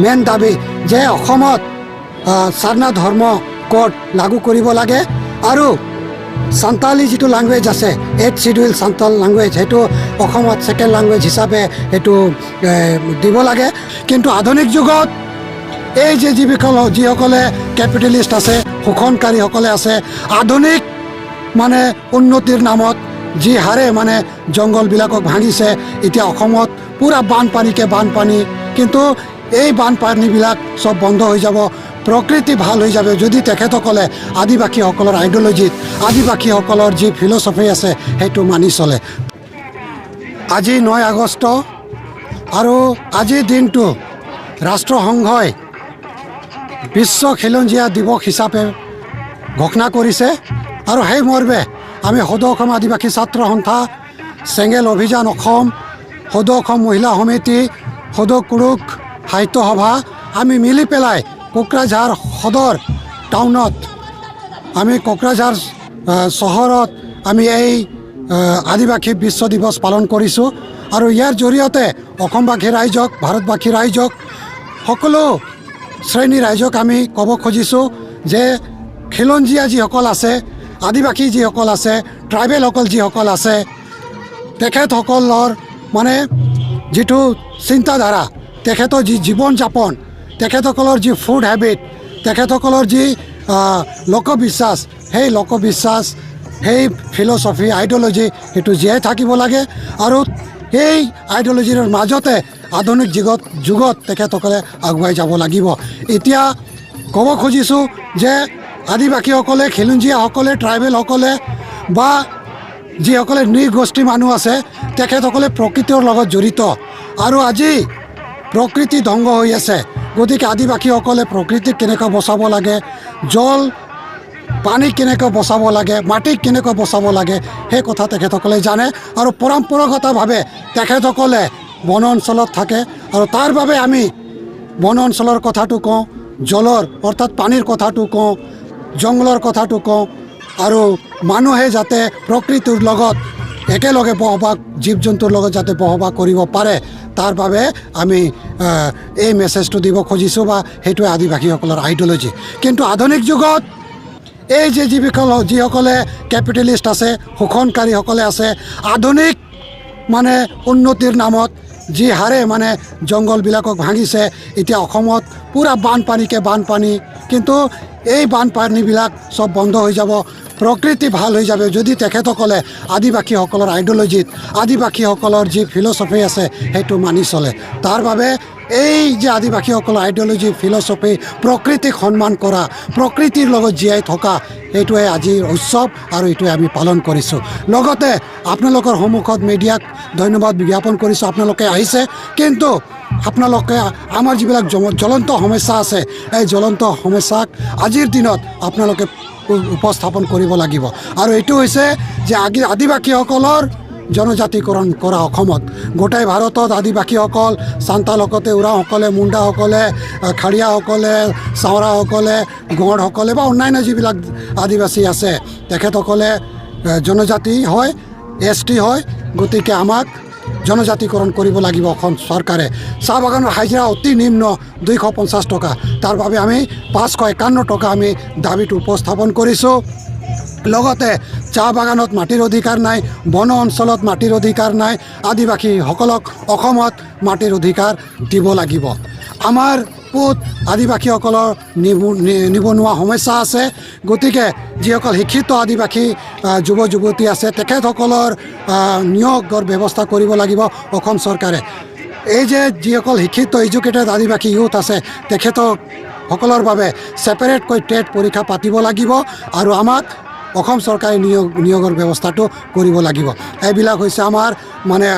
Main দাবী যে অসমত সাৰনা ধৰ্ম কোড লাগু কৰিব লাগে আৰু সান্তালী যিটো ল্যাঙ্গুৱেজ আছে 8th শিডিউল সান্তাল ল্যাঙ্গুৱেজ সেইটো অসমত সেকেন্ড ল্যাঙ্গুৱেজ হিচাপে সেইটো দিব লাগে। কিন্তু আধুনিক যুগত এই যে যিসকলে কেপিটেলিষ্ট আছে, শোষণকাৰীসকলে আছে, আধুনিক মানে উন্নতিৰ নামত যি হাৰে মানে জংঘলবিলাকক ভাঙিছে, এতিয়া অসমত পুৰা বানপানী। কিন্তু এই বানপানীবিলাক চব বন্ধ হৈ যাব, প্ৰকৃতি ভাল হৈ যাব যদি তেখেতসকলে আদিবাসীসকলৰ আইডিঅলজিত, আদিবাসীসকলৰ যি ফিলচফি আছে সেইটো মানি চলে। আজি 9 আগষ্ট আৰু আজিৰ দিনটো ৰাষ্ট্ৰসংঘই বিশ্ব খিলঞ্জীয়া দিৱস হিচাপে ঘোষণা কৰিছে। আৰু সেই মৰ্মে আমি সদৌ অসম আদিবাসী ছাত্ৰ সন্থা, চেঙেল অভিযান অসম, সদৌ অসম মহিলা সমিতি, সদৌ কুৰুক সাহিত্য সভা আমি মিলি পেলাই কোকৰাঝাৰ সদৰ টাউনত, আমি কোকৰাঝাৰ চহৰত আমি এই আদিবাসী বিশ্ব দিৱস পালন কৰিছোঁ। আৰু ইয়াৰ জৰিয়তে অসমবাসী ৰাইজক, ভাৰতবাসী ৰাইজক, সকলো শ্ৰেণীৰ ৰাইজক আমি ক'ব খুজিছোঁ যে খিলঞ্জীয়া যিসকল আছে, আদিবাসী যিসকল আছে, ট্ৰাইবেলসকল যিসকল আছে, তেখেতসকলৰ মানে যিটো চিন্তাধাৰা, তেখেতৰ যি জীৱন যাপন, তেখেতসকলৰ যি ফুড হেবিট, তেখেতসকলৰ যি লোকবিশ্বাস, সেই লোকবিশ্বাস, সেই ফিলচফি, আইডিঅলজি সেইটো জীয়াই থাকিব লাগে। আৰু সেই আইডিঅলজিৰ মাজতে আধুনিক যুগত তেখেতসকলে আগুৱাই যাব লাগিব। এতিয়া ক'ব খুজিছোঁ যে আদিবাসীসকলে, খিলঞ্জীয়াসকলে, ট্ৰাইবেলসকলে বা যিসকলে নৃগোষ্ঠী মানুহ আছে, তেখেতসকলে প্ৰকৃতিৰ লগত জড়িত। আৰু আজি প্ৰকৃতি ধ্বংস হৈ আছে, গতিকে আদিবাসীসকলে প্ৰকৃতিক কেনেকৈ বচাব লাগে, জল পানী কেনেকৈ বচাব লাগে, মাটিক কেনেকৈ বচাব লাগে, সেই কথা তেখেতসকলে জানে। আৰু পৰম্পৰাগতভাৱে তেখেতসকলে বন অঞ্চলত থাকে। আৰু তাৰ বাবে আমি বন অঞ্চলৰ কথাটো কওঁ, জলৰ অৰ্থাৎ পানীৰ কথাটো কওঁ, জংঘলৰ কথাটো কওঁ। আৰু মানুহে যাতে প্ৰকৃতিৰ লগত একেলগে বসবাস, জীৱ জন্তুৰ লগত যাতে বসবাস কৰিব পাৰে, তাৰ বাবে আমি এই মেছেজটো দিব খুজিছোঁ, বা সেইটোৱে আদিবাসীসকলৰ আইডিঅলজি। কিন্তু আধুনিক যুগত এই যে যিসকলে কেপিটেলিষ্ট আছে, শোষণকাৰীসকলে আছে, আধুনিক মানে উন্নতিৰ নামত যি হাৰে মানে জংঘলবিলাকক ভাঙিছে, এতিয়া অসমত পুৰা বানপানী। কিন্তু এই বানপানীবিলাক চব বন্ধ হৈ যাব, প্ৰকৃতি ভাল হৈ যাব যদি তেখেতসকলে আদিবাসীসকলৰ আইডিঅলজিত, আদিবাসীসকলৰ যি ফিলচফি আছে সেইটো মানি চলে। তাৰ বাবে এই যে আদিবাসীসকলৰ আইডিঅলজি, ফিলচফি, প্ৰকৃতিক সন্মান কৰা, প্ৰকৃতিৰ লগত জীয়াই থকা, এইটোৱে আজিৰ উৎসৱ আৰু এইটোৱে আমি পালন কৰিছোঁ। লগতে আপোনালোকৰ সন্মুখত মিডিয়াক ধন্যবাদ জ্ঞাপন কৰিছোঁ, আপোনালোকে আহিছে। কিন্তু আপোনালোকে আমাৰ যিবিলাক জ্বলন্ত সমস্যা আছে, এই জ্বলন্ত সমস্যাক আজিৰ দিনত আপোনালোকে উপস্থাপন কৰিব লাগিব। আৰু এইটো হৈছে যে আদিবাসীসকলৰ জনজাতিকৰণ কৰা অসমত, গোটেই ভাৰতত আদিবাসীসকল, সান্তালসকলে, উৰাওসকলে, মুণ্ডাসকলে, খাৰিয়াসকলে, চাওৰাসকলে, গড়সকলে বা অন্যান্য যিবিলাক আদিবাসী আছে, তেখেতসকলে জনজাতি হয়, ST হয়। গতিকে আমাক জনজাতিকৰণ কৰিব লাগিব অসম চৰকাৰে। চাহ বাগানৰ হাজিৰা অতি নিম্ন 250 টকা, তাৰ বাবে আমি 551 টকা আমি দাবীটো উপস্থাপন কৰিছোঁ। লগতে চাহ বাগানত মাটিৰ অধিকাৰ নাই, বন অঞ্চলত মাটিৰ অধিকাৰ নাই, আদিবাসীসকলক অসমত মাটিৰ অধিকাৰ দিব লাগিব। আমাৰ পুত আদিবাসীসকলৰ নিবনুৱা সমস্যা আছে। গতিকে যিসকল শিক্ষিত আদিবাসী যুৱ যুৱতী আছে, তেখেতসকলৰ নিয়োগৰ ব্যৱস্থা কৰিব লাগিব অসম চৰকাৰে। এই যে যিসকল শিক্ষিত এডুকেটেড আদিবাসী ইউথ আছে, তেখেতসকলৰ বাবে ছেপাৰেটকৈ টেট পৰীক্ষা পাতিব লাগিব। আৰু আমাক অসম চৰকাৰে নিয়োগৰ ব্যৱস্থাটো কৰিব লাগিব। এইবিলাক হৈছে আমাৰ মানে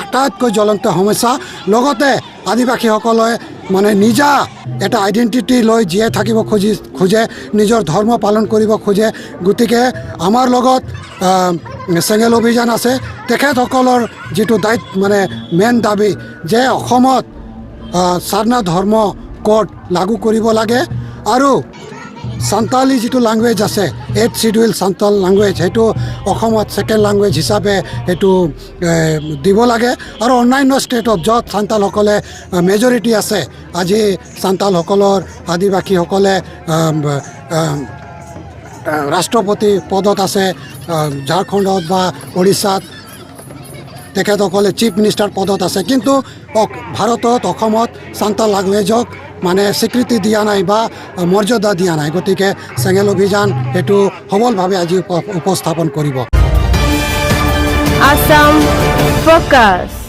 আটাইতকৈ জ্বলন্ত সমস্যা। লগতে আদিবাসীসকলে মানে নিজা এটা আইডেণ্টিটি লৈ জীয়াই থাকিব খোজে, নিজৰ ধৰ্ম পালন কৰিব খোজে। গতিকে আমাৰ লগত চেঙেল অভিযান আছে, তেখেতসকলৰ যিটো মানে মেইন দাবী যে অসমত সাৰনা ধৰ্ম কোড লাগু কৰিব লাগে। আৰু সান্তালী যিটো লেংগুৱেজ আছে 8th শিডিউল সান্তাল লেংগুৱেজ সেইটো অসমত সেকেন্ড লেংগুৱেজ হিচাপে সেইটো দিব লাগে আৰু অন্যান্য ষ্টেটত য'ত সান্তালসকলে মেজৰিটি আছে আজি সান্তালসকলৰ আদিবাসীসকলে ৰাষ্ট্ৰপতি পদত আছে ঝাৰখণ্ডত বা উৰিষ্যাত তেখেতসকলে চিফ মিনিষ্টাৰ পদত আছে কিন্তু ভাৰতত অসমত সান্তাল লেংগুৱেজক মানে স্বীকৃতি দিয়া নাই বা মৰ্যাদা দিয়া নাই গতিকে চেঙেল অভিযান সেইটো সবলভাৱে আজি উপস্থাপন কৰিব Assam Focus.